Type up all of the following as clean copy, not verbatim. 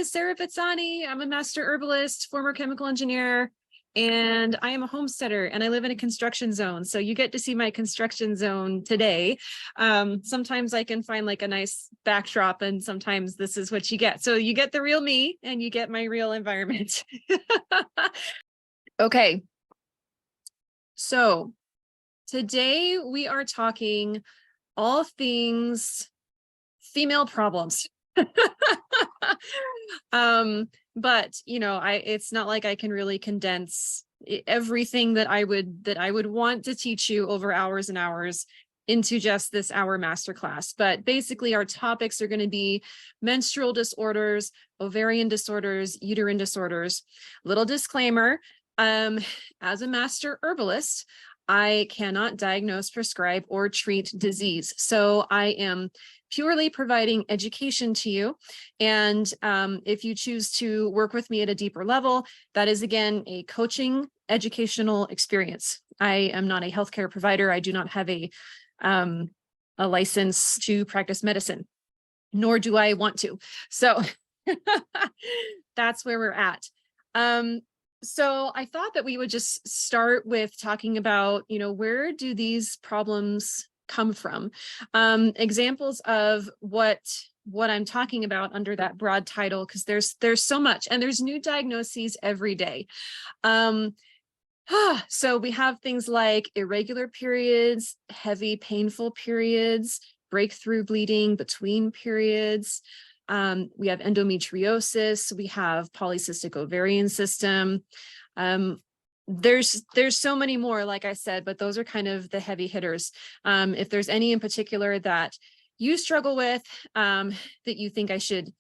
is Sarah Pizzani. I'm a master herbalist, former chemical engineer, and I am a homesteader, and I live in a construction zone. So you get to see my construction zone today. Sometimes I can find like a nice backdrop, and sometimes this is what you get. So you get the real me and you get my real environment. Okay. So today we are talking all things female problems. But you know, it's not like I can really condense everything that I would want to teach you over hours and hours into just this hour masterclass. But basically our topics are going to be menstrual disorders, ovarian disorders, uterine disorders. Little disclaimer, as a master herbalist, I cannot diagnose, prescribe, or treat disease. So I am purely providing education to you. And if you choose to work with me at a deeper level, that is, again, a coaching educational experience. I am not a healthcare provider. I do not have a license to practice medicine, nor do I want to. So that's where we're at. So I thought that we would just start with talking about, you know, where do these problems come from? Examples of what I'm talking about under that broad title, because there's so much, and there's new diagnoses every day. So we have things like irregular periods, heavy, painful periods, breakthrough bleeding between periods. We have endometriosis, we have polycystic ovarian system. There's so many more, like I said, but those are kind of the heavy hitters. If there's any in particular that you struggle with, that you think I should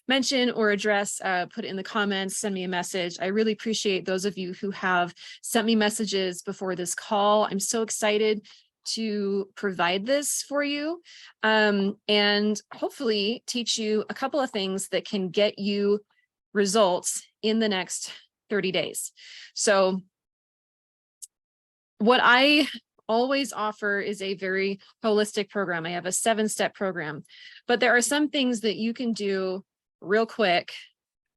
mention or address, put it in the comments, send me a message. I really appreciate those of you who have sent me messages before this call. I'm so excited to provide this for you, and hopefully teach you a couple of things that can get you results in the next 30 days. So what I always offer is a very holistic program. I have a 7-step program, but there are some things that you can do real quick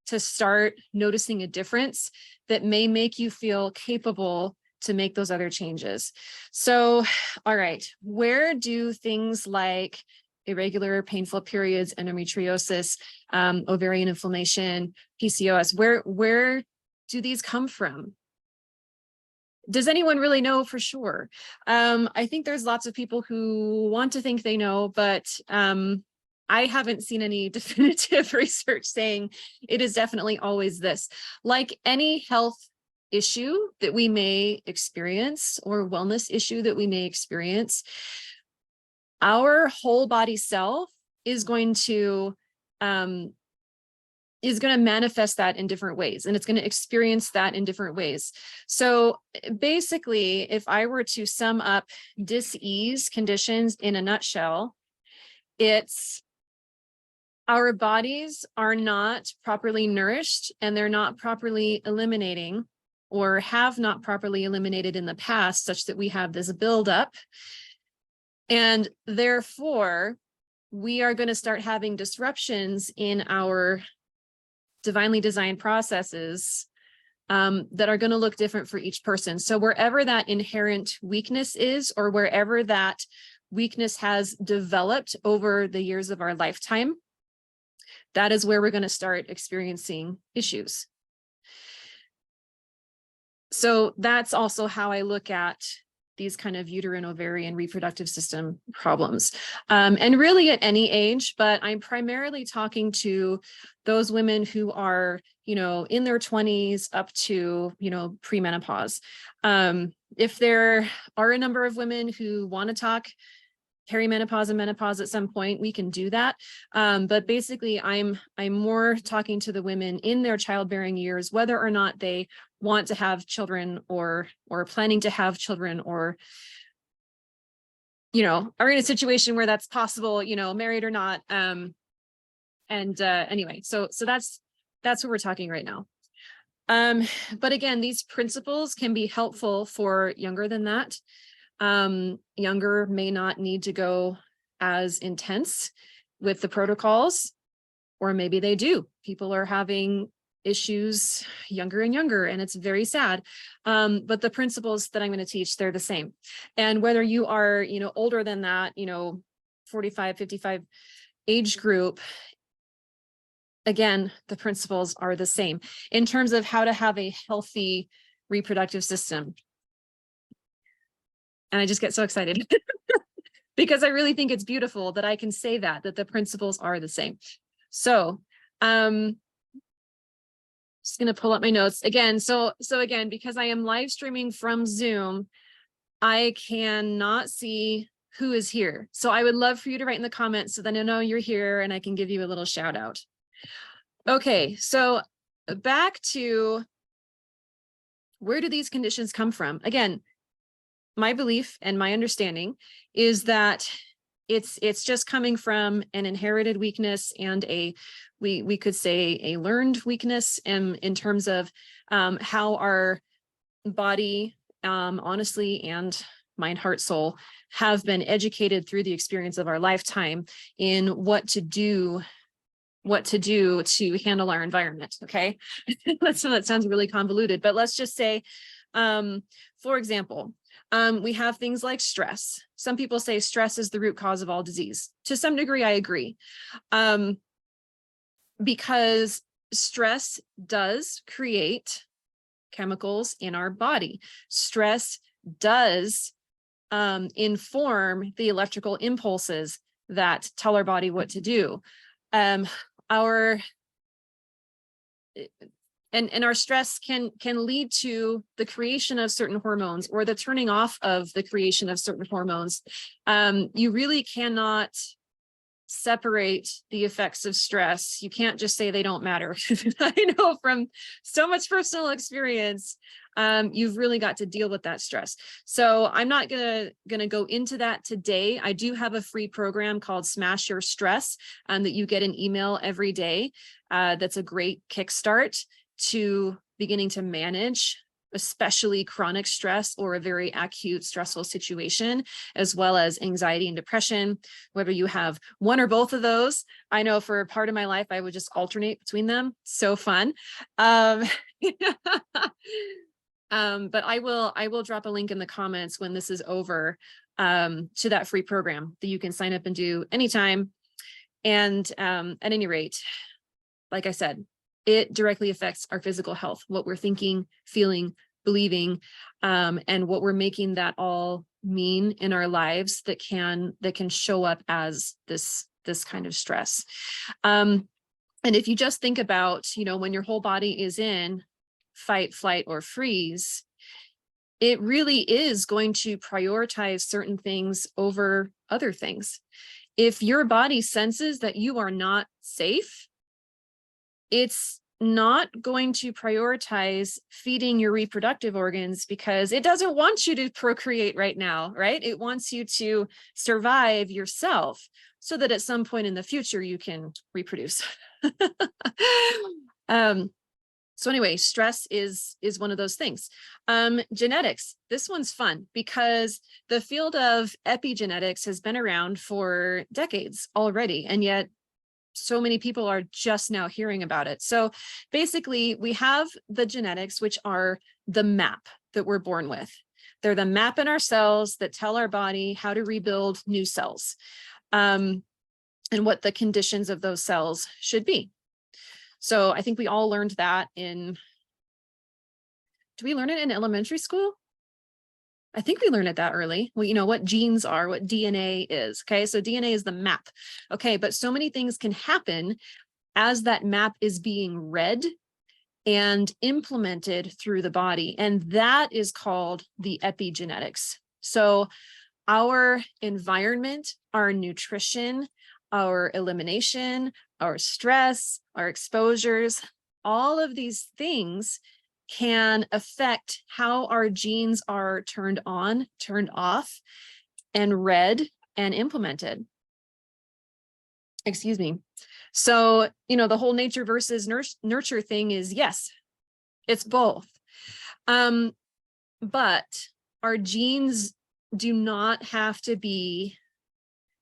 to start noticing a difference that may make you feel capable to make those other changes. So, all right, where do things like irregular painful periods, endometriosis, ovarian inflammation, PCOS, where do these come from? Does anyone really know for sure? I think there's lots of people who want to think they know, but I haven't seen any definitive research saying it is definitely always this. Like any health issue that we may experience, or wellness issue that we may experience, our whole body self is going to manifest that in different ways, and it's going to experience that in different ways. So basically, if I were to sum up dis-ease conditions in a nutshell, it's our bodies are not properly nourished, and they're not properly eliminating, or have not properly eliminated in the past, such that we have this buildup. And therefore, we are going to start having disruptions in our divinely designed processes that are going to look different for each person. So wherever that inherent weakness is, or wherever that weakness has developed over the years of our lifetime, that is where we're going to start experiencing issues. So that's also how I look at these kind of uterine, ovarian, reproductive system problems. And really at any age, but I'm primarily talking to those women who are, you know, in their 20s up to, you know, premenopause. If there are a number of women who want to talk perimenopause and menopause at some point, we can do that. But basically, I'm more talking to the women in their childbearing years, whether or not they want to have children, or planning to have children, or, you know, are in a situation where that's possible, you know, married or not. Anyway, so that's what we're talking right now. But again, these principles can be helpful for younger than that. Younger may not need to go as intense with the protocols. or maybe they do. People are having issues younger and younger, and it's very sad. But the principles that I'm going to teach, they're the same. And whether you are, older than that, 45, 55 age group, again, the principles are the same in terms of how to have a healthy reproductive system. And I just get so excited because I really think it's beautiful that I can say that the principles are the same. So, just going to pull up my notes again. So again, because I am live streaming from Zoom, I cannot see who is here. So I would love for you to write in the comments so that I know you're here and I can give you a little shout out. Okay, so back to where do these conditions come from? Again, my belief and my understanding is that it's just coming from an inherited weakness and we could say a learned weakness in terms of how our body, honestly, and mind, heart, soul have been educated through the experience of our lifetime in what to do to handle our environment. Okay. So that sounds really convoluted, but let's just say, for example, we have things like stress. Some people say stress is the root cause of all disease. To some degree, I agree. Because stress does create chemicals in our body. Stress does inform the electrical impulses that tell our body what to do. Our stress can lead to the creation of certain hormones or the turning off of the creation of certain hormones. You really cannot separate the effects of stress. You can't just say they don't matter. I know from so much personal experience, you've really got to deal with that stress. So I'm not gonna go into that today. I do have a free program called Smash Your Stress that you get an email every day. That's a great kickstart to beginning to manage especially chronic stress or a very acute stressful situation, as well as anxiety and depression, whether you have one or both of those. I know for a part of my life, I would just alternate between them. So fun. But I will drop a link in the comments when this is over to that free program that you can sign up and do anytime. And at any rate, like I said, it directly affects our physical health, what we're thinking, feeling, believing, and what we're making that all mean in our lives that can show up as this kind of stress. And if you just think about, when your whole body is in fight, flight, or freeze, it really is going to prioritize certain things over other things. If your body senses that you are not safe, it's not going to prioritize feeding your reproductive organs because it doesn't want you to procreate right now, right? It wants you to survive yourself so that at some point in the future you can reproduce. So anyway, stress is one of those things. Genetics, this one's fun because the field of epigenetics has been around for decades already, and yet so many people are just now hearing about it. So basically we have the genetics, which are the map that we're born with. They're the map in our cells that tell our body how to rebuild new cells, and what the conditions of those cells should be. So I think we all learned that do we learn it in elementary school? I think we learned it that early. Well, what genes are, what DNA is. Okay, so DNA is the map. Okay, but so many things can happen as that map is being read and implemented through the body. And that is called the epigenetics. So our environment, our nutrition, our elimination, our stress, our exposures, all of these things can affect how our genes are turned on, turned off, and read and implemented. Excuse me. So, the whole nature versus nurture thing is, yes, it's both. But our genes do not have to be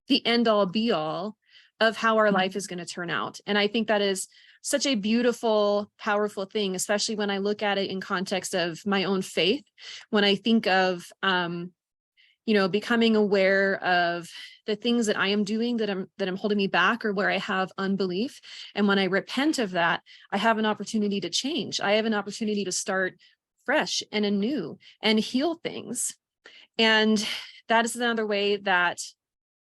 the end all be all of how our life is going to turn out. And I think that is such a beautiful, powerful thing, especially when I look at it in context of my own faith. When I think of, becoming aware of the things that I am doing that I'm holding me back, or where I have unbelief. And when I repent of that, I have an opportunity to change. I have an opportunity to start fresh and anew and heal things. And that is another way that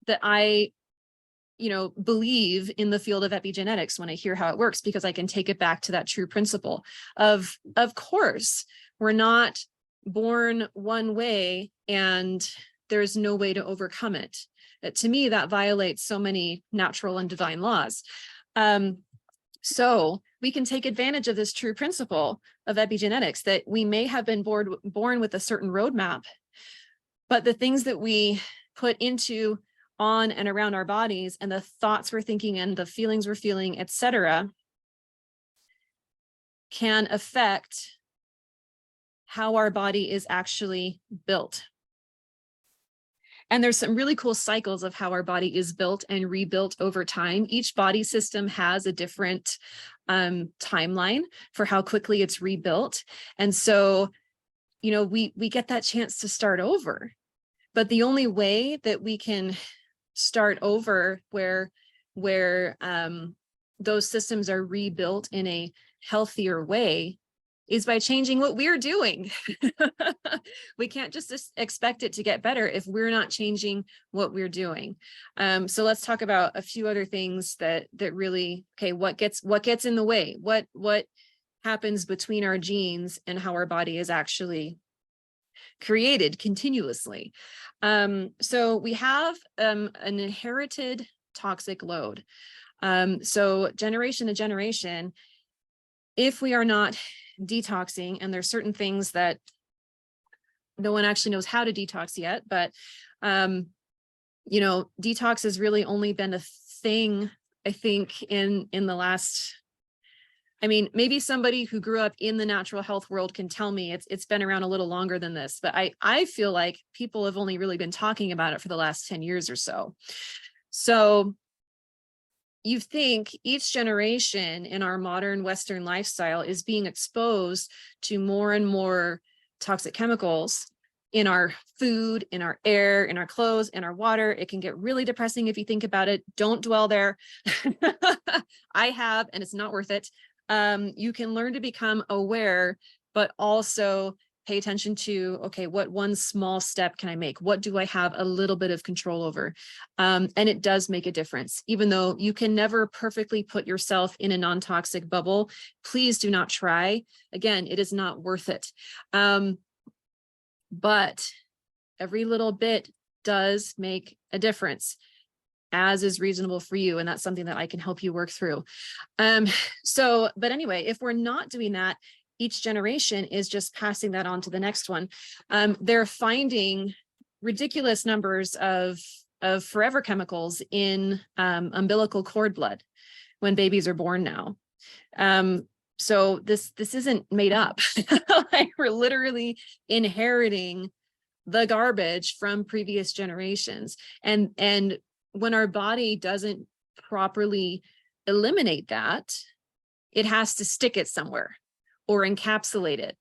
I believe in the field of epigenetics when I hear how it works, because I can take it back to that true principle of course, we're not born one way and there's no way to overcome it. To me, that violates so many natural and divine laws. So we can take advantage of this true principle of epigenetics, that we may have been born with a certain roadmap, but the things that we put into, on, and around our bodies, and the thoughts we're thinking and the feelings we're feeling, etc., can affect how our body is actually built. And there's some really cool cycles of how our body is built and rebuilt over time. Each body system has a different timeline for how quickly it's rebuilt. And so, we get that chance to start over. But the only way that we can start over where those systems are rebuilt in a healthier way is by changing what we're doing. We can't just expect it to get better if we're not changing what we're doing. So let's talk about a few other things that really, okay, what gets in the way? What happens between our genes and how our body is actually created continuously? So we have an inherited toxic load. So generation to generation, if we are not detoxing, and there's certain things that no one actually knows how to detox yet, but detox has really only been a thing, I think, in the last, maybe somebody who grew up in the natural health world can tell me it's been around a little longer than this, but I feel like people have only really been talking about it for the last 10 years or so. So you think each generation in our modern Western lifestyle is being exposed to more and more toxic chemicals in our food, in our air, in our clothes, in our water. It can get really depressing if you think about it. Don't dwell there. I have, and it's not worth it. You can learn to become aware, but also pay attention to, okay, what one small step can I make? What do I have a little bit of control over? And it does make a difference. Even though you can never perfectly put yourself in a non-toxic bubble, please do not try. Again, it is not worth it. But every little bit does make a difference, as is reasonable for you. And that's something that I can help you work through. But anyway, if we're not doing that, each generation is just passing that on to the next one. They're finding ridiculous numbers of forever chemicals in umbilical cord blood when babies are born now. So this isn't made up. Like, we're literally inheriting the garbage from previous generations. And when our body doesn't properly eliminate that, it has to stick it somewhere or encapsulate it.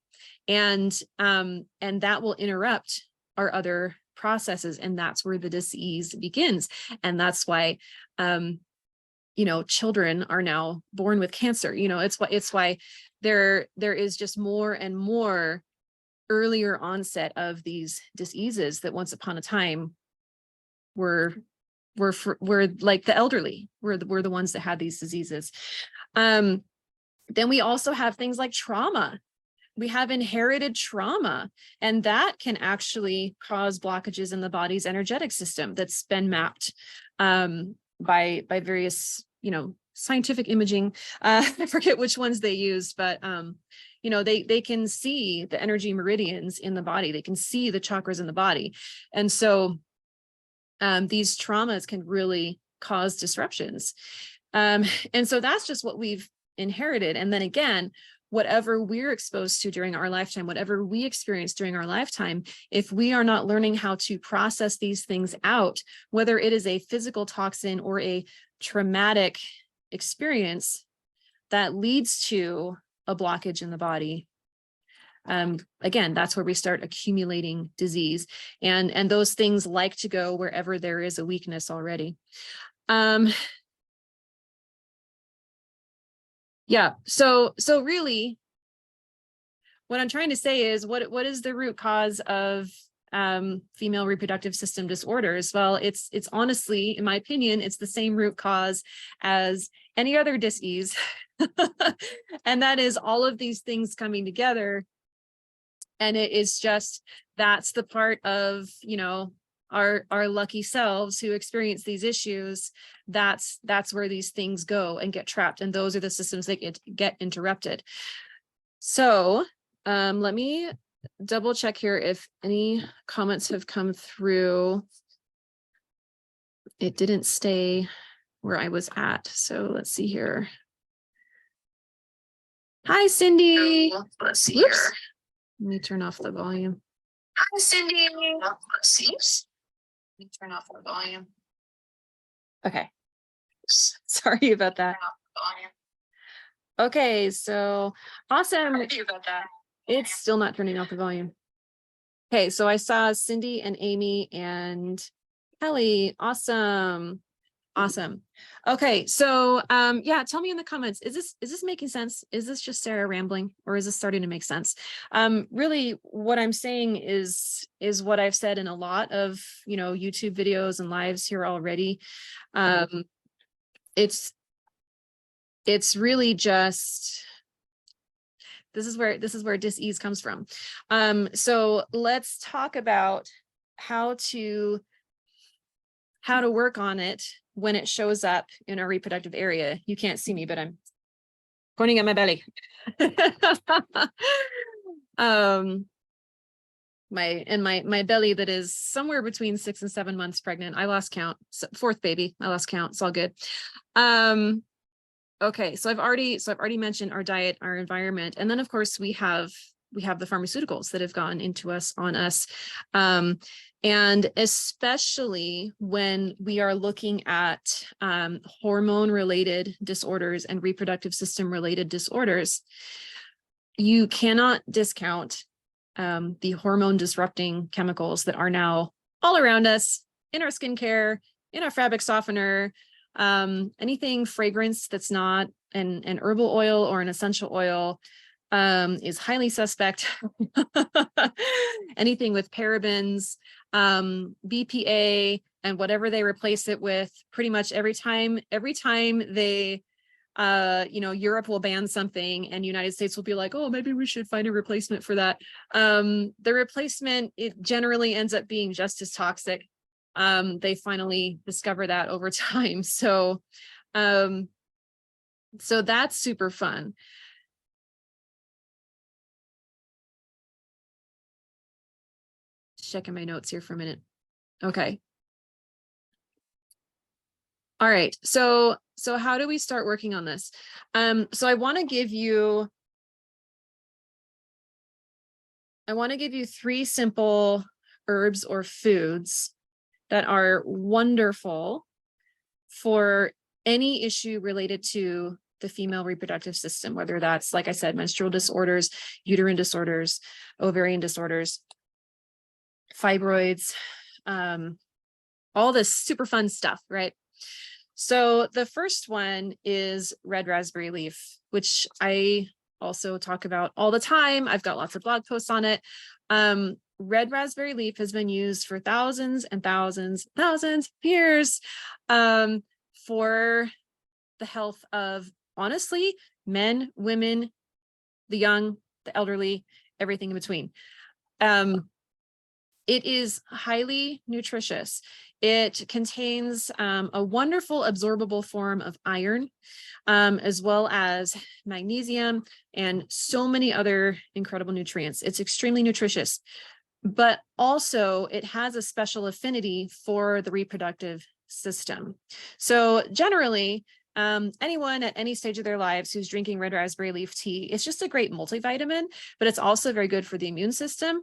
And that will interrupt our other processes. And that's where the disease begins. And that's why, children are now born with cancer. It's why there is just more and more earlier onset of these diseases that once upon a time were like the elderly, were the ones that had these diseases. Then we also have things like trauma. We have inherited trauma, and that can actually cause blockages in the body's energetic system that's been mapped by various, scientific imaging. I forget which ones they used, but they can see the energy meridians in the body. They can see the chakras in the body. And so these traumas can really cause disruptions. And so that's just what we've inherited. And then again, whatever we're exposed to during our lifetime, whatever we experience during our lifetime, if we are not learning how to process these things out, whether it is a physical toxin or a traumatic experience that leads to a blockage in the body. Again, that's where we start accumulating disease, and those things like to go wherever there is a weakness already. Yeah, so really what I'm trying to say is what is the root cause of female reproductive system disorders? Well, it's honestly, in my opinion, it's the same root cause as any other dis-ease. And that is all of these things coming together. And it is just, that's the part of, you know, our lucky selves who experience these issues. That's where these things go and get trapped. And those are the systems that get interrupted. So let me double check here if any comments have come through. It didn't stay where I was at. So let's see here. Hi, Cindy. Let's see here. Let me turn off the volume. Hi, Cindy. Let's see. Let me turn off the volume. Okay. Sorry about that. Okay, so awesome. Sorry about that. It's still not turning off the volume. Okay, so I saw Cindy and Amy and Kelly. Awesome. Awesome. Okay, so yeah, tell me in the comments, is this making sense? Is this just Sarah rambling, or is this starting to make sense? Really what I'm saying is what I've said in a lot of, you know, YouTube videos and lives here already. It's really just, this is where dis-ease comes from. So let's talk about how to work on it when it shows up in our reproductive area. You can't see me, but I'm pointing at my belly. My belly that is somewhere between 6 and 7 months pregnant. I lost count. Fourth baby. I lost count. It's all good. Okay, so I've already mentioned our diet, our environment, and then of course we have the pharmaceuticals that have gone into us, on us. And especially when we are looking at hormone-related disorders and reproductive system-related disorders, you cannot discount the hormone-disrupting chemicals that are now all around us, in our skincare, in our fabric softener, anything fragrance that's not an herbal oil or an essential oil is highly suspect. Anything with parabens, BPA, and whatever they replace it with, pretty much every time they, you know, Europe will ban something and United States will be like, oh, maybe we should find a replacement for that. The replacement, it generally ends up being just as toxic. They finally discover that over time. So that's super fun. Checking my notes here for a minute. Okay. All right. So how do we start working on this? So I want to give you 3 simple herbs or foods that are wonderful for any issue related to the female reproductive system, whether that's, like I said, menstrual disorders, uterine disorders, ovarian disorders, fibroids, all this super fun stuff, right? So the first one is red raspberry leaf, which I also talk about all the time. I've got lots of blog posts on it. Red raspberry leaf has been used for thousands and thousands of years for the health of, honestly, men, women, the young, the elderly, everything in between. It is highly nutritious. It contains a wonderful absorbable form of iron, as well as magnesium and so many other incredible nutrients. It's extremely nutritious, but also it has a special affinity for the reproductive system. So generally, anyone at any stage of their lives who's drinking red raspberry leaf tea, it's just a great multivitamin, but it's also very good for the immune system.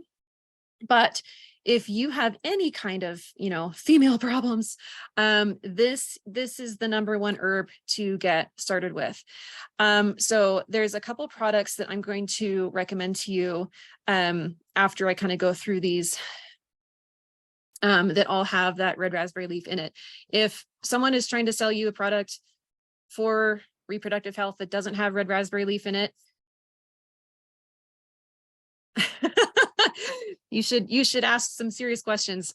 But if you have any kind of, female problems, this is the number one herb to get started with. So there's a couple products that I'm going to recommend to you after I kind of go through these that all have that red raspberry leaf in it. If someone is trying to sell you a product for reproductive health that doesn't have red raspberry leaf in it, you should ask some serious questions.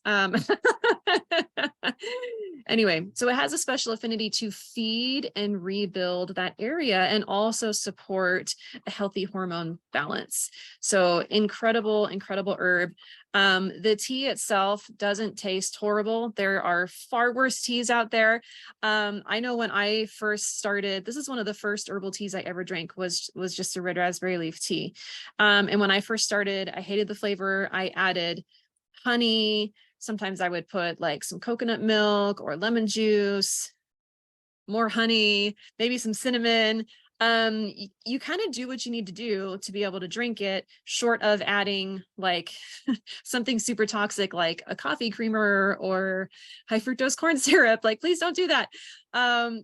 Anyway, so it has a special affinity to feed and rebuild that area and also support a healthy hormone balance. So incredible, incredible herb. The tea itself doesn't taste horrible. There are far worse teas out there. I know when I first started, this is one of the first herbal teas I ever drank was just a red raspberry leaf tea. And when I first started, I hated the flavor. I added honey. Sometimes I would put like some coconut milk or lemon juice, more honey, maybe some cinnamon. You kind of do what you need to do to be able to drink it, short of adding like something super toxic like a coffee creamer or high fructose corn syrup. Like, please don't do that.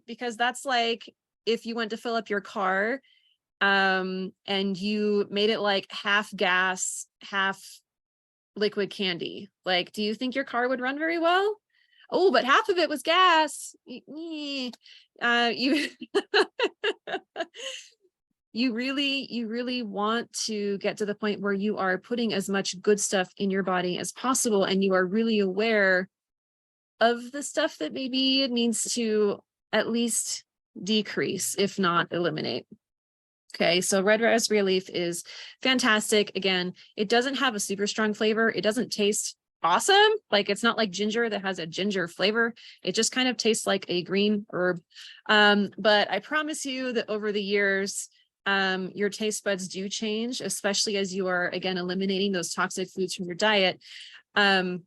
Because that's like if you went to fill up your car and you made it like half gas, half liquid candy. Like, do you think your car would run very well? Oh, but half of it was gas. You you really want to get to the point where you are putting as much good stuff in your body as possible, and you are really aware of the stuff that maybe it needs to at least decrease, if not eliminate. Okay, so red raspberry leaf is fantastic. Again, it doesn't have a super strong flavor. It doesn't taste awesome. Like, it's not like ginger that has a ginger flavor. It just kind of tastes like a green herb. But I promise you that over the years, your taste buds do change, especially as you are, again, eliminating those toxic foods from your diet. And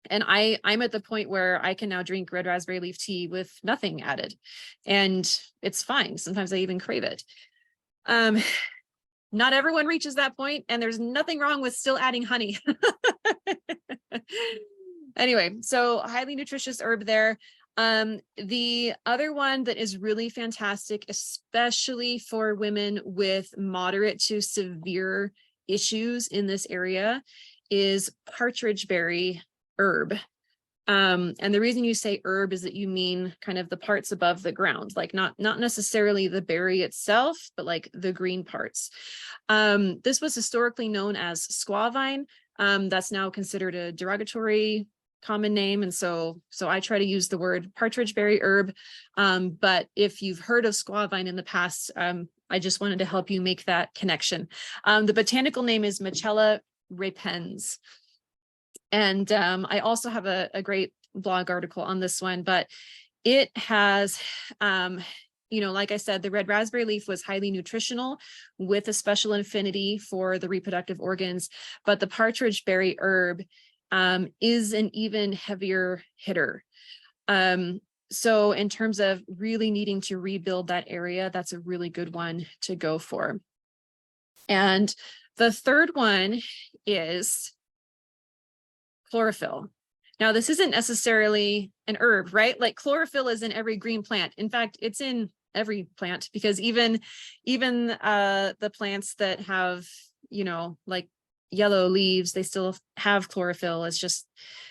I'm at the point where I can now drink red raspberry leaf tea with nothing added, and it's fine. Sometimes I even crave it. Not everyone reaches that point, and there's nothing wrong with still adding honey. Anyway, so highly nutritious herb there. The other one that is really fantastic, especially for women with moderate to severe issues in this area, is partridge berry herb. And the reason you say herb is that you mean kind of the parts above the ground, like not necessarily the berry itself, but like the green parts. This was historically known as squaw vine. That's now considered a derogatory common name. And so I try to use the word partridge berry herb. But if you've heard of squaw vine in the past, I just wanted to help you make that connection. The botanical name is Michella repens. And I also have a great blog article on this one, but it has, like I said, the red raspberry leaf was highly nutritional with a special affinity for the reproductive organs, but the partridge berry herb is an even heavier hitter. So in terms of really needing to rebuild that area, that's a really good one to go for. And the third one is chlorophyll. Now, this isn't necessarily an herb, right? Like, chlorophyll is in every green plant. In fact, it's in every plant, because even the plants that have, like yellow leaves, they still have chlorophyll. It's just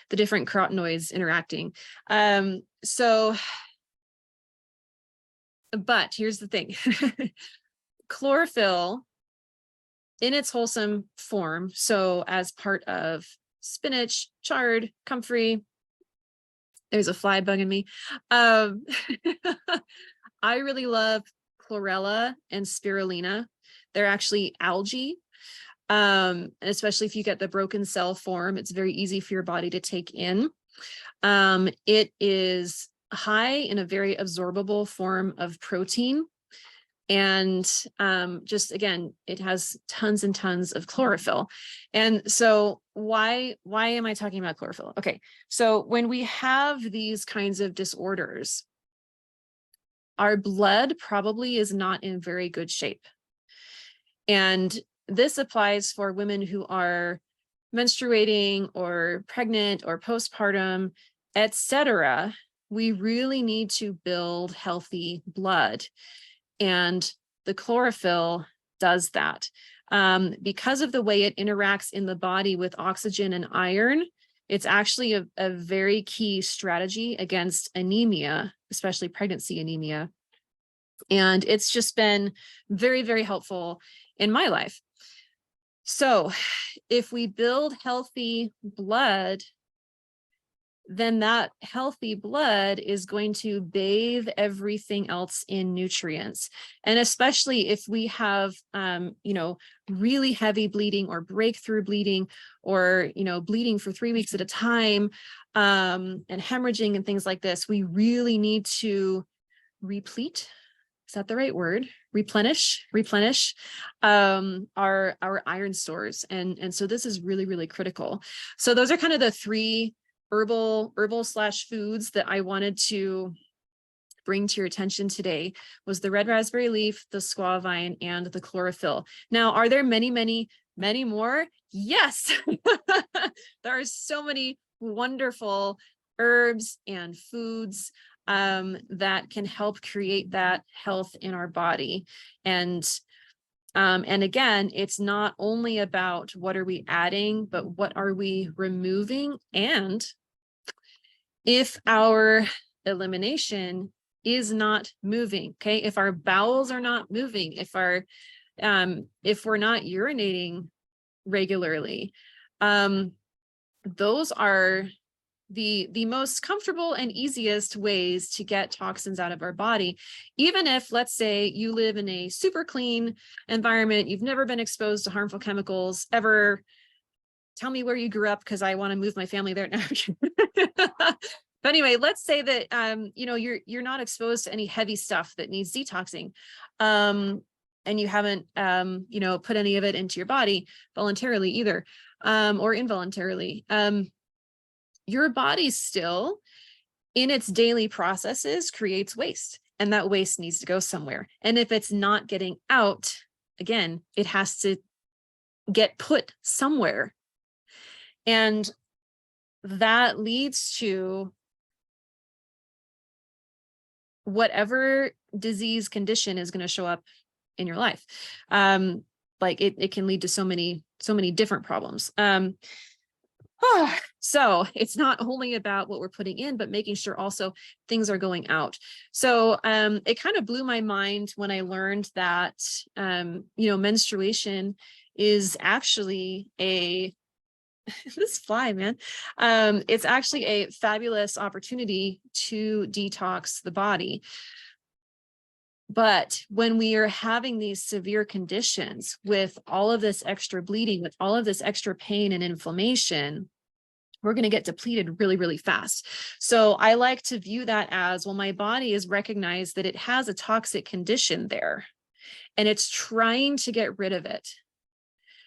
the different carotenoids interacting. But here's the thing. Chlorophyll in its wholesome form, so as part of spinach, chard, comfrey. There's a fly bugging me. I really love chlorella and spirulina. They're actually algae. And especially if you get the broken cell form, it's very easy for your body to take in. It is high in a very absorbable form of protein. And just, again, it has tons and tons of chlorophyll. And so why am I talking about chlorophyll? Okay, so when we have these kinds of disorders, our blood probably is not in very good shape. And this applies for women who are menstruating or pregnant or postpartum, etc., we really need to build healthy blood. And the chlorophyll does that. Because of the way it interacts in the body with oxygen and iron, it's actually a very key strategy against anemia, especially pregnancy anemia. And it's just been very, very helpful in my life. So if we build healthy blood, then that healthy blood is going to bathe everything else in nutrients. And especially if we have, really heavy bleeding or breakthrough bleeding, or, bleeding for 3 weeks at a time, and hemorrhaging and things like this, we really need to replete. Is that the right word? Replenish our iron stores. And so this is really, really critical. So those are kind of the three herbal/foods that I wanted to bring to your attention today. Was the red raspberry leaf, the squaw vine, and the chlorophyll. Now, are there many, many, many more? Yes. There are so many wonderful herbs and foods that can help create that health in our body. And again, it's not only about what are we adding, but what are we removing? And if our elimination is not moving, okay, if our bowels are not moving, if we're not urinating regularly, those are the most comfortable and easiest ways to get toxins out of our body. Even if, let's say, you live in a super clean environment, you've never been exposed to harmful chemicals ever. Tell me where you grew up, because I want to move my family there now. But anyway, let's say that you're not exposed to any heavy stuff that needs detoxing, and you haven't put any of it into your body voluntarily either, or involuntarily. Your body still, in its daily processes, creates waste, and that waste needs to go somewhere. And if it's not getting out, again, it has to get put somewhere. And that leads to whatever disease condition is going to show up in your life. Like it can lead to so many different problems. So it's not only about what we're putting in, but making sure also things are going out. So it kind of blew my mind when I learned that, menstruation is actually this fly, man. It's actually a fabulous opportunity to detox the body. But when we are having these severe conditions with all of this extra bleeding, with all of this extra pain and inflammation, we're going to get depleted really, really fast. So I like to view that as, well, my body has recognized that it has a toxic condition there, and it's trying to get rid of it.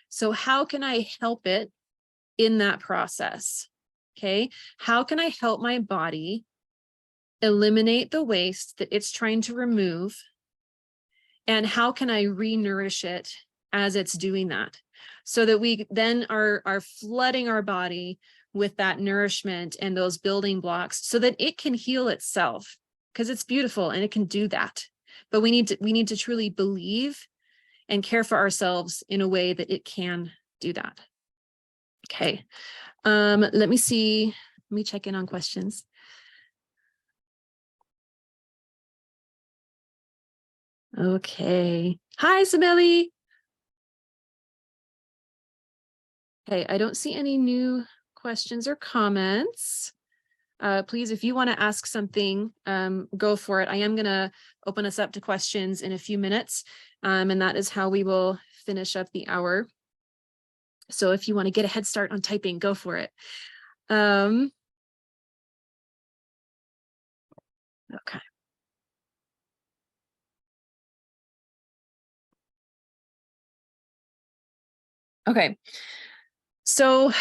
So how can I help it in that process? Okay. How can I help my body eliminate the waste that it's trying to remove? And how can I re-nourish it as it's doing that, so that we then are flooding our body with that nourishment and those building blocks, so that it can heal itself, because it's beautiful and it can do that. But we need to truly believe and care for ourselves in a way that it can do that. Okay. Let me see. Let me check in on questions. Okay. Hi, Sabelli. Okay, I don't see any new questions or comments. Please, if you want to ask something, go for it. I am going to open us up to questions in a few minutes, and that is how we will finish up the hour. So if you want to get a head start on typing, go for it. Okay. Okay. So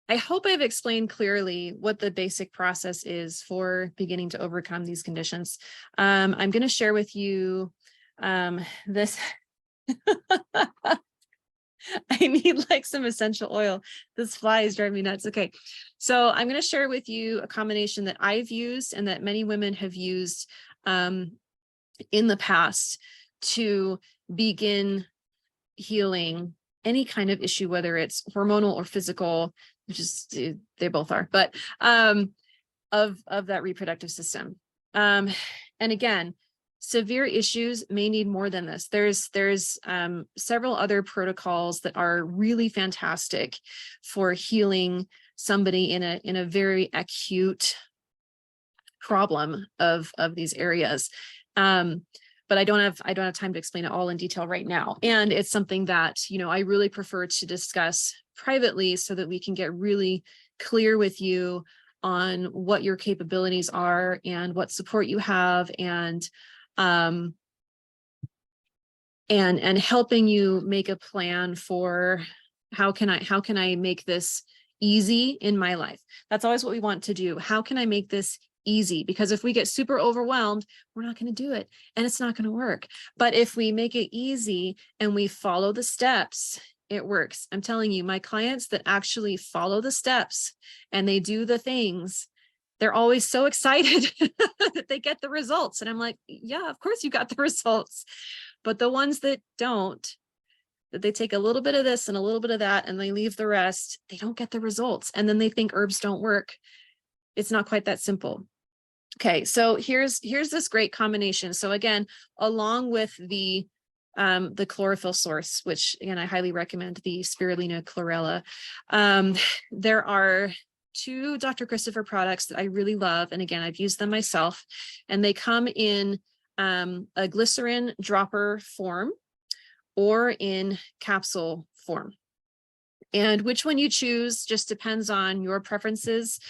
I hope I've explained clearly what the basic process is for beginning to overcome these conditions. I'm going to share with you this. I need like some essential oil. This fly is driving me nuts. Okay. So I'm going to share with you a combination that I've used and that many women have used in the past to begin healing any kind of issue, whether it's hormonal or physical, which is, they both are, but of that reproductive system. And again, severe issues may need more than this. There's several other protocols that are really fantastic for healing somebody in a very acute problem of these areas. But I don't have time to explain it all in detail right now. And it's something that, you know, I really prefer to discuss privately so that we can get really clear with you on what your capabilities are and what support you have, and helping you make a plan for how can I make this easy in my life. That's always what we want to do. How can I make this easy? Because if we get super overwhelmed, we're not going to do it and it's not going to work. But if we make it easy and we follow the steps, it works. I'm telling you, my clients that actually follow the steps and they do the things, they're always so excited that they get the results. And I'm like, yeah, of course you got the results. But the ones that don't, that they take a little bit of this and a little bit of that and they leave the rest, they don't get the results. And then they think herbs don't work. It's not quite that simple. Okay, so here's this great combination. So again, along with the chlorophyll source, which again, I highly recommend the Spirulina chlorella. There are 2 Dr. Christopher products that I really love. And again, I've used them myself, and they come in a glycerin dropper form or in capsule form. And which one you choose just depends on your preferences.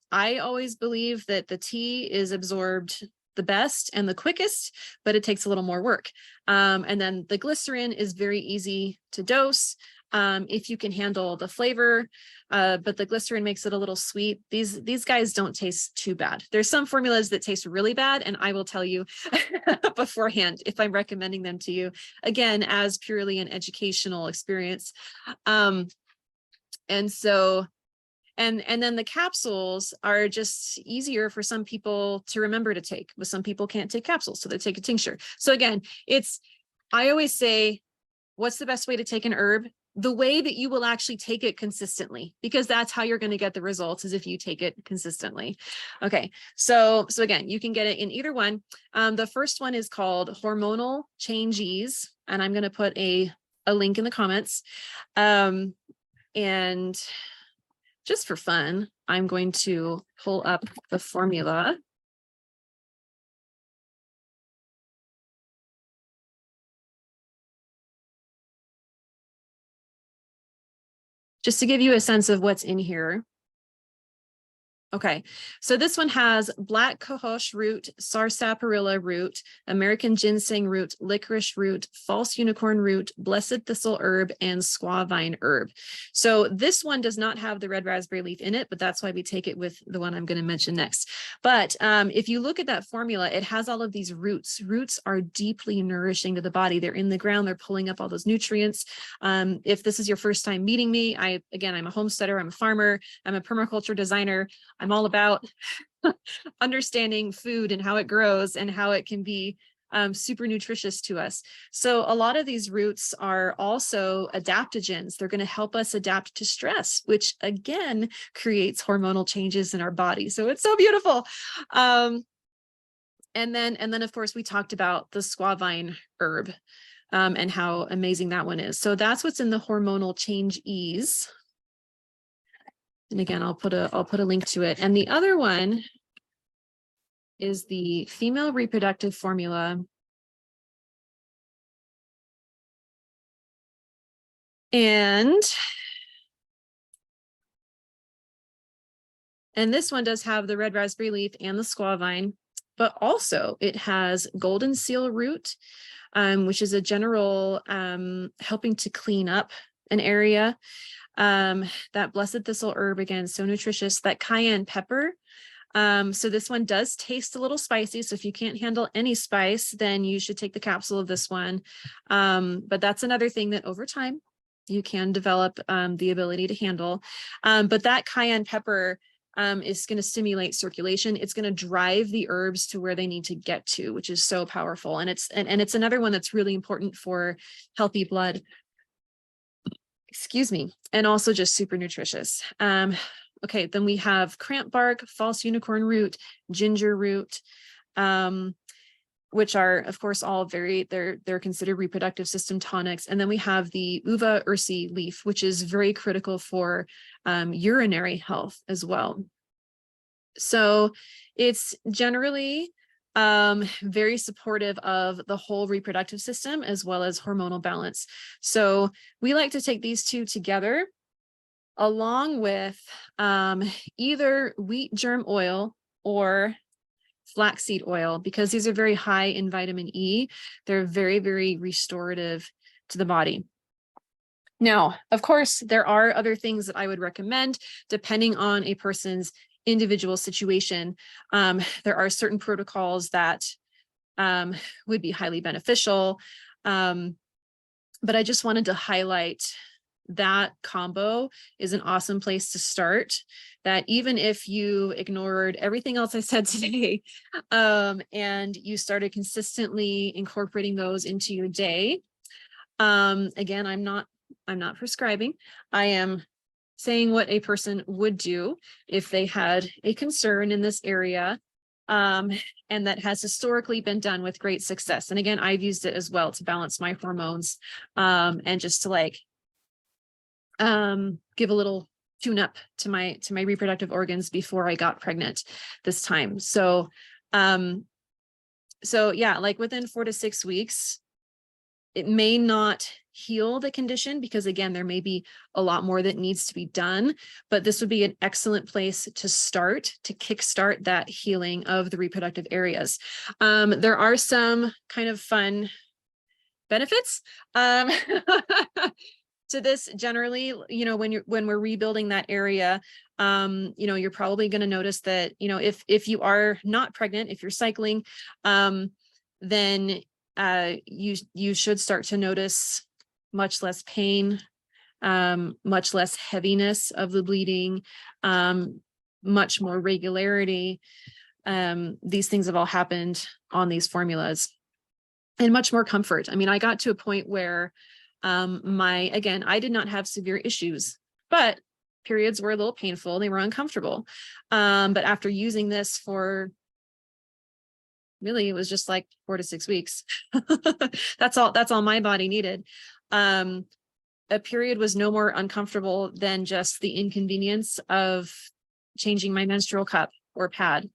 I always believe that the tea is absorbed the best and the quickest, but it takes a little more work. And then the glycerin is very easy to dose if you can handle the flavor, but the glycerin makes it a little sweet. These guys don't taste too bad. There's some formulas that taste really bad, and I will tell you beforehand if I'm recommending them to you, again, as purely an educational experience. And so, and then the capsules are just easier for some people to remember to take, but some people can't take capsules, so they take a tincture. So again, I always say, what's the best way to take an herb? The way that you will actually take it consistently, because that's how you're going to get the results, is if you take it consistently. Okay, so again, you can get it in either one. The first one is called Hormonal Change Ease, and I'm going to put a link in the comments. And just for fun, I'm going to pull up the formula. Just to give you a sense of what's in here. Okay, so this one has black cohosh root, sarsaparilla root, American ginseng root, licorice root, false unicorn root, blessed thistle herb, and squavine herb. So this one does not have the red raspberry leaf in it, but that's why we take it with the one I'm going to mention next. But if you look at that formula, it has all of these roots. Roots are deeply nourishing to the body. They're in the ground. They're pulling up all those nutrients. If this is your first time meeting me, I'm a homesteader, I'm a farmer, I'm a permaculture designer. I'm all about understanding food and how it grows and how it can be super nutritious to us. So a lot of these roots are also adaptogens. They're going to help us adapt to stress, which again creates hormonal changes in our body. So it's so beautiful. And then of course we talked about the squavine herb and how amazing that one is. So that's what's in the Hormonal Change Ease. And again, I'll put a link to it. And the other one is the Female Reproductive Formula. And this one does have the red raspberry leaf and the squavine, but also it has golden seal root, which is a general helping to clean up an area. That blessed thistle herb, again, so nutritious. That cayenne pepper, So this one does taste a little spicy. So if you can't handle any spice, then you should take the capsule of this one. But that's another thing that over time you can develop the ability to handle. But that cayenne pepper is going to stimulate circulation. It's going to drive the herbs to where they need to get to, which is so powerful. And it's another one that's really important for healthy blood. Excuse me. And also just super nutritious. Okay, then we have cramp bark, false unicorn root, ginger root, which are, of course, all they're considered reproductive system tonics. And then we have the uva ursi leaf, which is very critical for urinary health as well. So it's generally very supportive of the whole reproductive system as well as hormonal balance. So we like to take these two together along with either wheat germ oil or flaxseed oil, because these are very high in vitamin E. They're very, very restorative to the body. Now, of course, there are other things that I would recommend depending on a person's individual situation. There are certain protocols that would be highly beneficial, but I just wanted to highlight that combo is an awesome place to start, that even if you ignored everything else I said today, and you started consistently incorporating those into your day. Again, I'm not prescribing. I am saying what a person would do if they had a concern in this area, and that has historically been done with great success. And again, I've used it as well to balance my hormones, and just to like give a little tune up to my reproductive organs before I got pregnant this time. So yeah, like within 4 to 6 weeks, it may not heal the condition because again, there may be a lot more that needs to be done, but this would be an excellent place to start, to kickstart that healing of the reproductive areas. There are some kind of fun benefits to this generally, when we're rebuilding that area, you're probably going to notice that, if you are not pregnant, if you're cycling, then you should start to notice much less pain, much less heaviness of the bleeding, much more regularity. These things have all happened on these formulas, and much more comfort. I mean, I got to a point where I did not have severe issues, but periods were a little painful. They were uncomfortable. But after using this for really, it was just like 4 to 6 weeks. That's all my body needed. A period was no more uncomfortable than just the inconvenience of changing my menstrual cup or pad.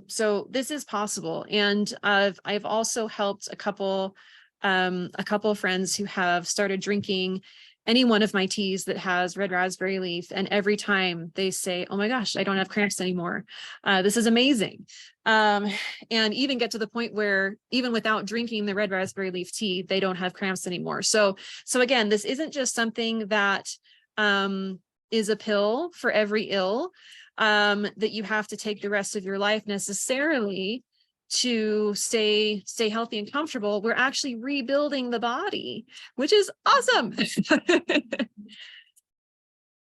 So this is possible. And I've also helped a couple of friends who have started drinking any one of my teas that has red raspberry leaf. And every time they say, oh my gosh, I don't have cramps anymore. This is amazing. And even get to the point where even without drinking the red raspberry leaf tea, they don't have cramps anymore. So again, this isn't just something that is a pill for every ill, that you have to take the rest of your life necessarily to stay healthy and comfortable. We're actually rebuilding the body, which is awesome.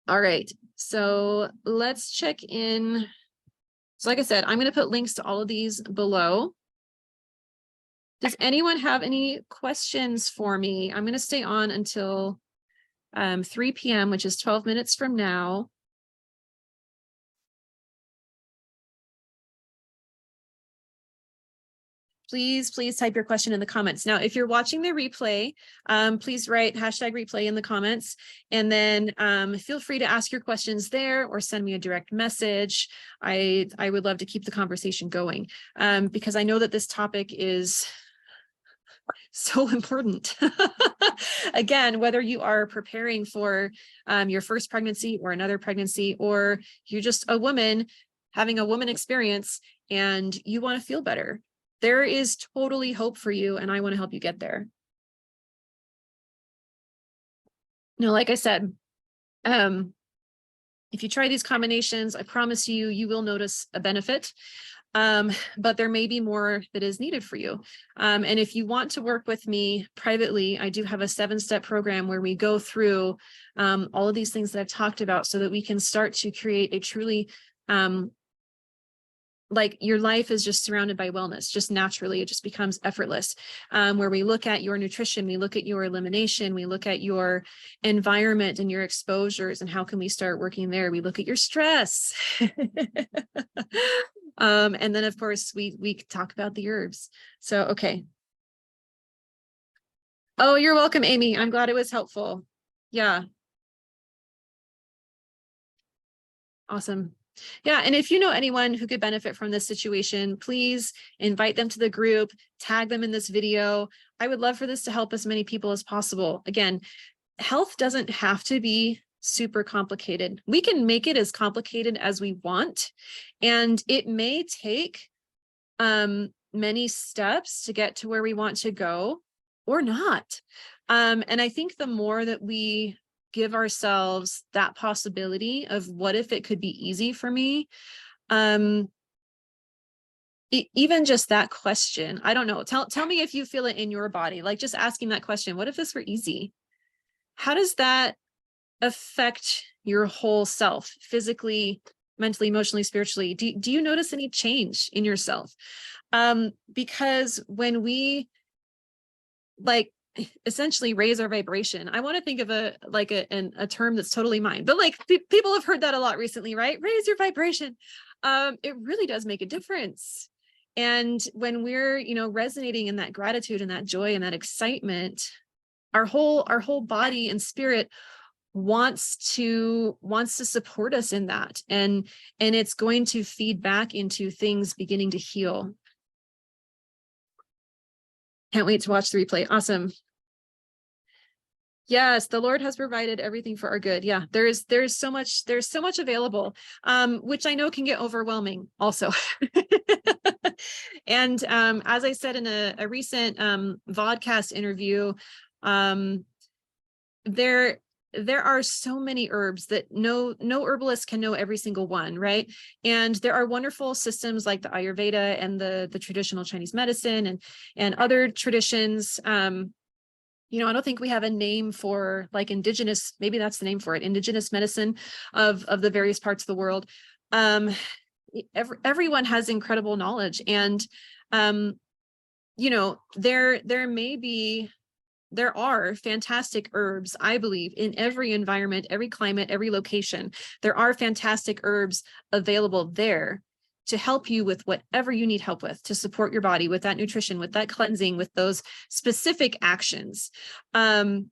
All right, so let's check in. So like I said, I'm going to put links to all of these below. Does anyone have any questions for me? I'm going to stay on until 3 p.m., which is 12 minutes from now. Please type your question in the comments. Now, if you're watching the replay, please write #replay in the comments, and then feel free to ask your questions there or send me a direct message. I would love to keep the conversation going, because I know that this topic is so important. Again, whether you are preparing for your first pregnancy or another pregnancy, or you're just a woman having a woman experience and you want to feel better, there is totally hope for you, and I want to help you get there. Now, like I said, If you try these combinations, I promise you, you will notice a benefit. But there may be more that is needed for you. And if you want to work with me privately, I do have a 7-step program where we go through all of these things that I've talked about so that we can start to create a truly, like your life is just surrounded by wellness, just naturally, it just becomes effortless, where we look at your nutrition, we look at your elimination, we look at your environment and your exposures and how can we start working there. We look at your stress. And then of course we talk about the herbs. So, okay. Oh, you're welcome, Amy. I'm glad it was helpful. Yeah. Awesome. Yeah. And if you know anyone who could benefit from this situation, please invite them to the group, tag them in this video. I would love for this to help as many people as possible. Again, health doesn't have to be super complicated. We can make it as complicated as we want, and it may take many steps to get to where we want to go or not. And I think the more that we give ourselves that possibility of what if it could be easy for me, even just that question, I don't know, tell me if you feel it in your body, like just asking that question, what if this were easy? How does that affect your whole self, physically, mentally, emotionally, spiritually? Do you notice any change in yourself? Because when we like essentially raise our vibration, I want to think of a term that's totally mine, but like people have heard that a lot recently, right? Raise your vibration. It really does make a difference. And when we're, resonating in that gratitude and that joy and that excitement, our whole body and spirit wants to support us in that, and it's going to feed back into things beginning to heal. Can't wait to watch the replay. Awesome. Yes, the Lord has provided everything for our good. Yeah, there's so much available, which I know can get overwhelming also. And as I said in a recent vodcast interview, there are so many herbs that no herbalist can know every single one, right? And there are wonderful systems like the Ayurveda and the traditional Chinese medicine and other traditions. I don't think we have a name for like indigenous, maybe that's the name for it, indigenous medicine of the various parts of the world. Everyone has incredible knowledge, and there are fantastic herbs, I believe, in every environment, every climate, every location. There are fantastic herbs available there to help you with whatever you need help with, to support your body with that nutrition, with that cleansing, with those specific actions. But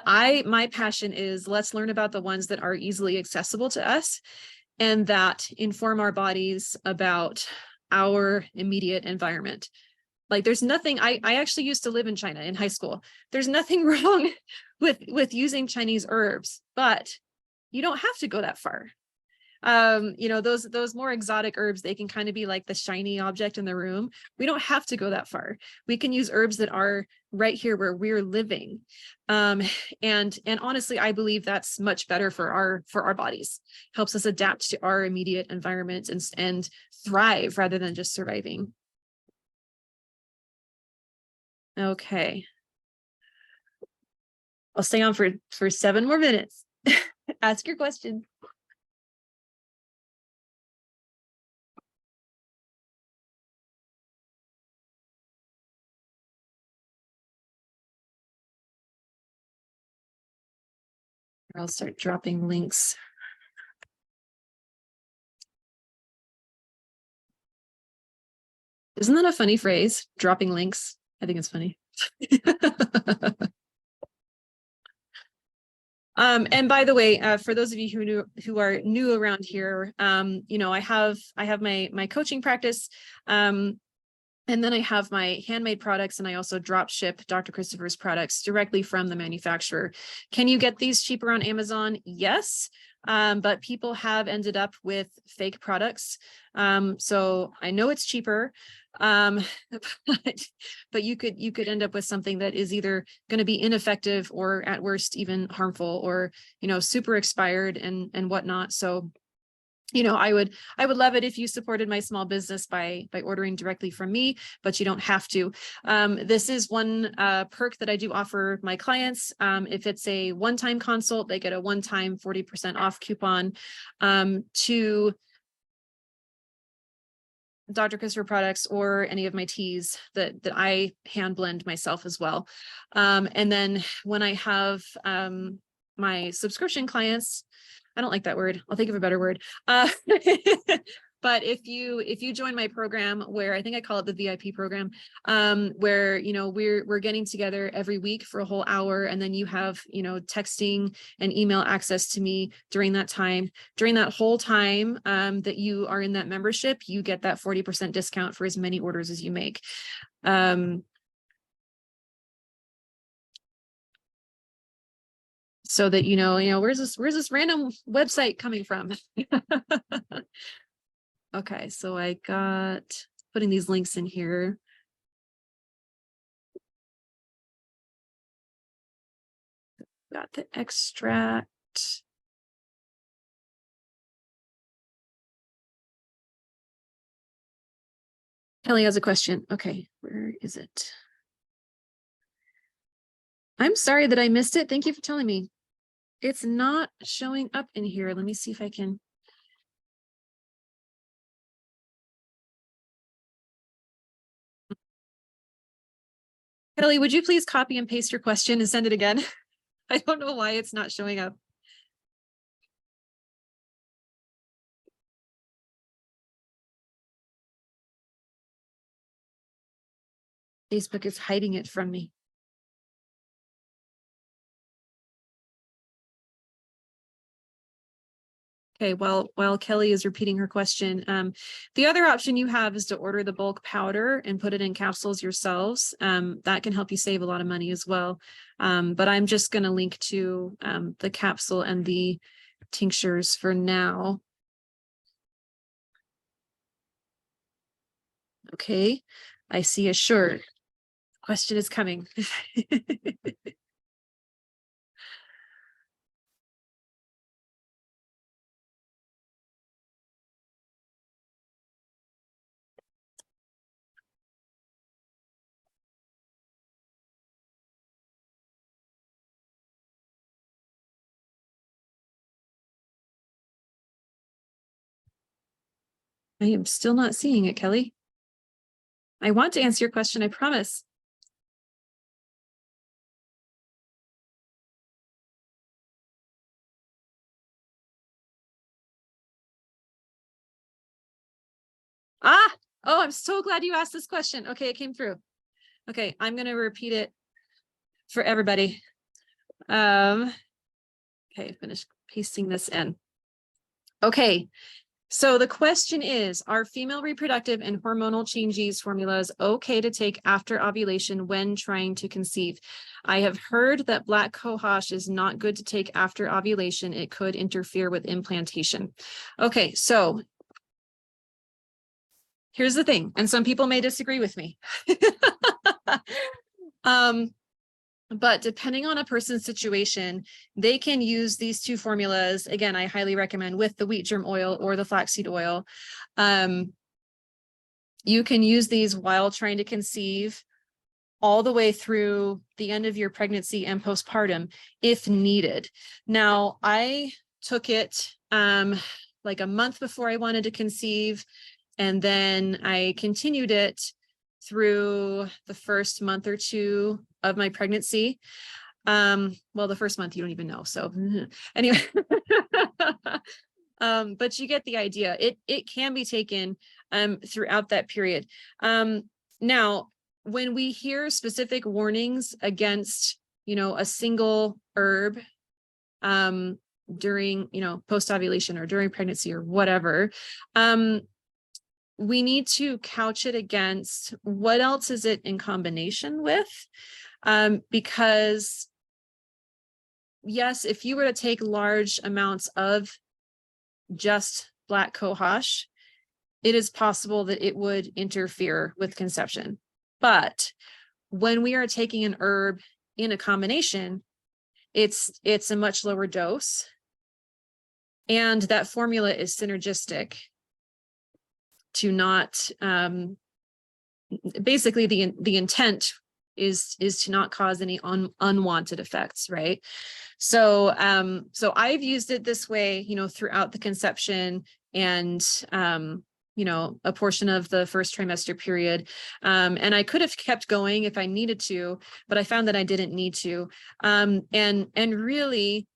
my passion is, let's learn about the ones that are easily accessible to us and that inform our bodies about our immediate environment. Like there's nothing, I actually used to live in China in high school. There's nothing wrong with using Chinese herbs, but you don't have to go that far. Those more exotic herbs, they can kind of be like the shiny object in the room. We don't have to go that far. We can use herbs that are right here where we're living. And honestly, I believe that's much better for our bodies. Helps us adapt to our immediate environment and thrive rather than just surviving. Okay. I'll stay on for 7 more minutes. Ask your question. I'll start dropping links. Isn't that a funny phrase? Dropping links. I think it's funny. And by the way, for those of you who are new around here, I have my coaching practice, and then I have my handmade products, and I also drop ship Dr. Christopher's products directly from the manufacturer. Can you get these cheaper on Amazon? Yes. but people have ended up with fake products. So I know it's cheaper, but you could end up with something that is either going to be ineffective or at worst even harmful, or, you know, super expired and whatnot. So, you know, I would love it if you supported my small business by ordering directly from me, but you don't have to. This is one perk that I do offer my clients. If it's a one-time consult, they get a one-time 40% off coupon to Dr. Christopher products or any of my teas that I hand blend myself as well. And then when I have my subscription clients, I don't like that word, I'll think of a better word. But if you join my program, where I think I call it the VIP program, where, you know, we're getting together every week for a whole hour, and then you have, you know, texting and email access to me during that time. During that whole time that you are in that membership, you get that 40% discount for as many orders as you make. So that, you know, where's this random website coming from? Okay, so I got putting these links in here. Got the extract. Kelly has a question. Okay, where is it? I'm sorry that I missed it. Thank you for telling me. It's not showing up in here. Let me see if I can. Kelly, would you please copy and paste your question and send it again? I don't know why it's not showing up. Facebook is hiding it from me. Okay, well, while Kelly is repeating her question, the other option you have is to order the bulk powder and put it in capsules yourselves. That can help you save a lot of money as well. But I'm just going to link to the capsule and the tinctures for now. Okay, I see a short question is coming. I am still not seeing it, Kelly. I want to answer your question, I promise. Oh, I'm so glad you asked this question. Okay, it came through. Okay, I'm going to repeat it for everybody. Okay, finish pasting this in. Okay, so the question is, are female reproductive and hormonal changes formulas okay to take after ovulation when trying to conceive? I have heard that black cohosh is not good to take after ovulation. It could interfere with implantation. Okay, so here's the thing, and some people may disagree with me. But depending on a person's situation, they can use these two formulas. Again, I highly recommend with the wheat germ oil or the flaxseed oil. You can use these while trying to conceive all the way through the end of your pregnancy and postpartum if needed. Now, I took it like a month before I wanted to conceive, and then I continued it through the first month or two of my pregnancy. Well, the first month you don't even know. So anyway, but you get the idea. It can be taken throughout that period. Now, when we hear specific warnings against, you know, a single herb during, you know, post-ovulation or during pregnancy or whatever, we need to couch it against what else is it in combination with, because yes, if you were to take large amounts of just black cohosh, it is possible that it would interfere with conception. But when we are taking an herb in a combination, it's a much lower dose. And that formula is synergistic to not, basically the intent is to not cause any unwanted effects, right? So I've used it this way, throughout the conception and a portion of the first trimester period. And I could have kept going if I needed to, but I found that I didn't need to. And really,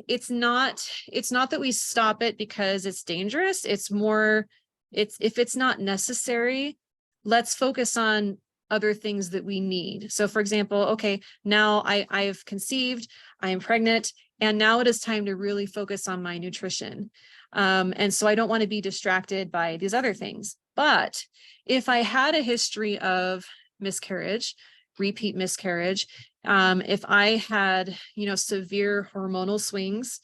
it's not that we stop it because it's dangerous. It's more, if it's not necessary, let's focus on other things that we need. So for example, okay, now I've conceived, I am pregnant, and now it is time to really focus on my nutrition. And so I don't want to be distracted by these other things. But if I had a history of miscarriage, repeat miscarriage, if I had, severe hormonal swings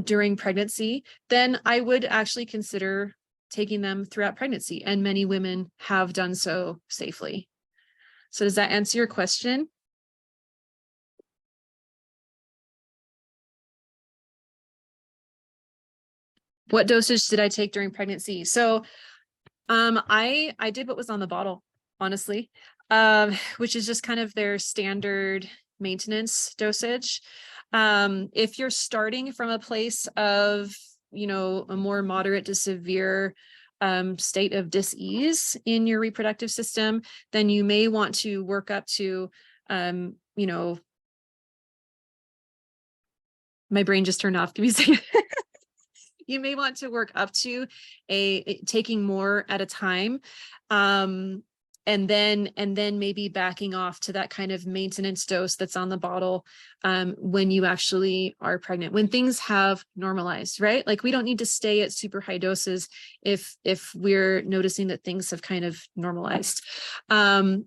during pregnancy, then I would actually consider taking them throughout pregnancy. And many women have done so safely. So does that answer your question? What dosage did I take during pregnancy? So I did what was on the bottle, honestly, which is just kind of their standard maintenance dosage. If you're starting from a place of, a more moderate to severe state of dis-ease in your reproductive system, then you may want to work up to, my brain just turned off. Give me a second. You may want to work up to taking more at a time. And then maybe backing off to that kind of maintenance dose that's on the bottle when you actually are pregnant, when things have normalized, right? Like we don't need to stay at super high doses if we're noticing that things have kind of normalized. And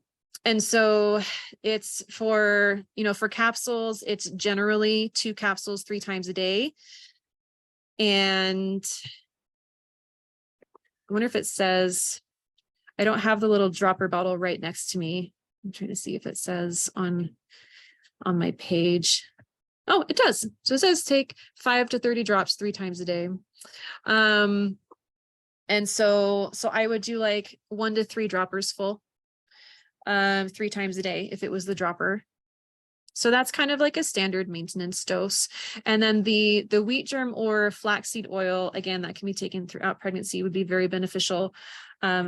so it's for capsules, it's generally 2 capsules 3 times a day. And I wonder if it says, I don't have the little dropper bottle right next to me. I'm trying to see if it says on my page. Oh, it does. So it says take 5 to 30 drops 3 times a day. And so I would do like 1 to 3 droppers full 3 times a day if it was the dropper. So that's kind of like a standard maintenance dose. And then the wheat germ or flaxseed oil, again, that can be taken throughout pregnancy, would be very beneficial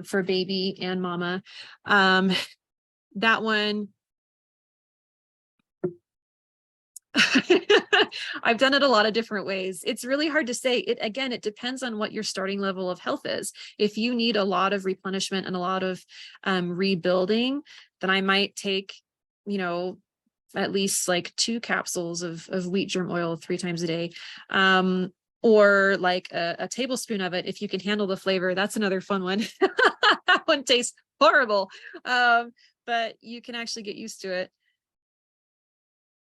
for baby and mama. That one, I've done it a lot of different ways. It's really hard to say. It depends on what your starting level of health is. If you need a lot of replenishment and a lot of rebuilding, then I might take, at least like 2 capsules of wheat germ oil 3 times a day, or like a tablespoon of it. If you can handle the flavor, that's another fun one. That one tastes horrible, but you can actually get used to it.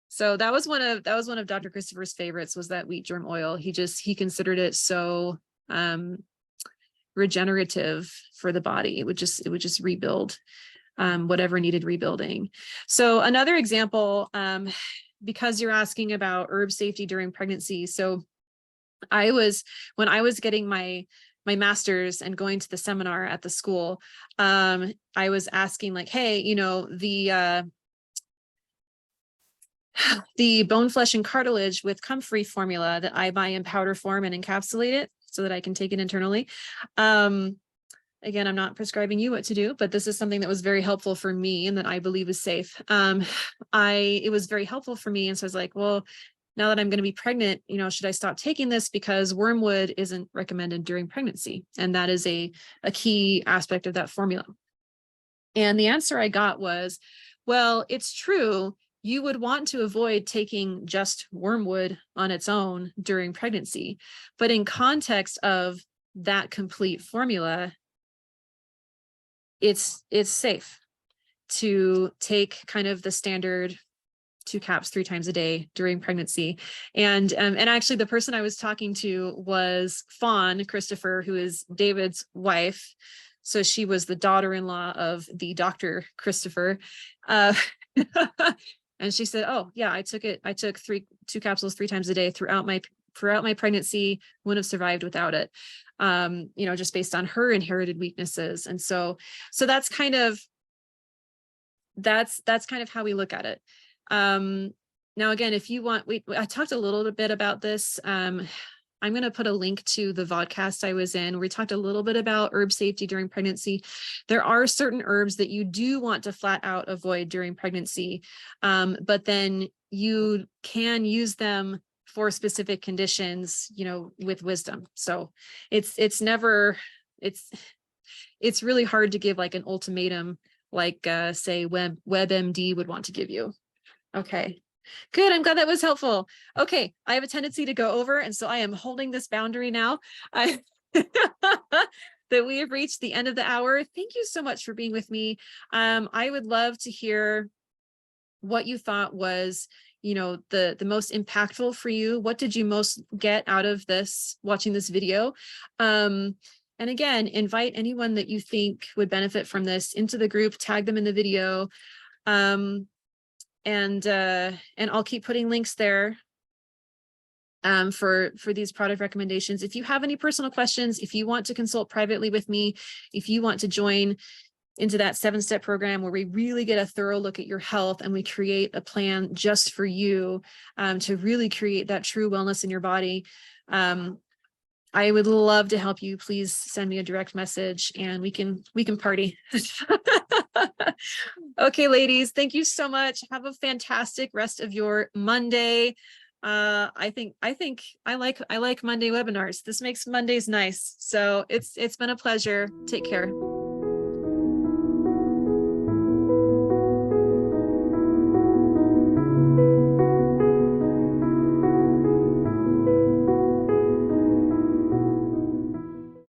So that was one of Dr. Christopher's favorites, was that wheat germ oil. He considered it so regenerative for the body. It would just rebuild whatever needed rebuilding. So another example, because you're asking about herb safety during pregnancy. So when I was getting my master's and going to the seminar at the school, I was asking like, hey, the bone, flesh, and cartilage with comfrey formula that I buy in powder form and encapsulate it so that I can take it internally. Again, I'm not prescribing you what to do, but this is something that was very helpful for me and that I believe is safe. It was very helpful for me. And so I was like, well, now that I'm going to be pregnant, should I stop taking this? Because wormwood isn't recommended during pregnancy. And that is a key aspect of that formula. And the answer I got was, well, it's true. You would want to avoid taking just wormwood on its own during pregnancy. But in context of that complete formula, it's safe to take kind of the standard 2 caps 3 times a day during pregnancy. And actually the person I was talking to was Fawn Christopher, who is David's wife. So she was the daughter-in-law of the Dr. Christopher. And she said, oh yeah, I took 2 capsules 3 times a day throughout my pregnancy, wouldn't have survived without it. You know, just based on her inherited weaknesses. And so that's kind of how we look at it. Now, again, if you want, I talked a little bit about this. I'm going to put a link to the vodcast I was in. We talked a little bit about herb safety during pregnancy. There are certain herbs that you do want to flat out avoid during pregnancy, but then you can use them for specific conditions, you know, with wisdom. So it's really hard to give like an ultimatum, like say WebMD would want to give you. Okay, good. I'm glad that was helpful. Okay, I have a tendency to go over, and so I am holding this boundary now. That we have reached the end of the hour. Thank you so much for being with me. I would love to hear what you thought was, you know, the most impactful for you. What did you most get out of this, watching this video? And again, invite anyone that you think would benefit from this into the group, tag them in the video. And I'll keep putting links there for these product recommendations. If you have any personal questions, if you want to consult privately with me, if you want to join into that 7-step program where we really get a thorough look at your health and we create a plan just for you, to really create that true wellness in your body, I would love to help you. Please send me a direct message and we can party. Okay, ladies, thank you so much. Have a fantastic rest of your Monday. I think I like Monday webinars. This makes Mondays nice. So it's been a pleasure. Take care.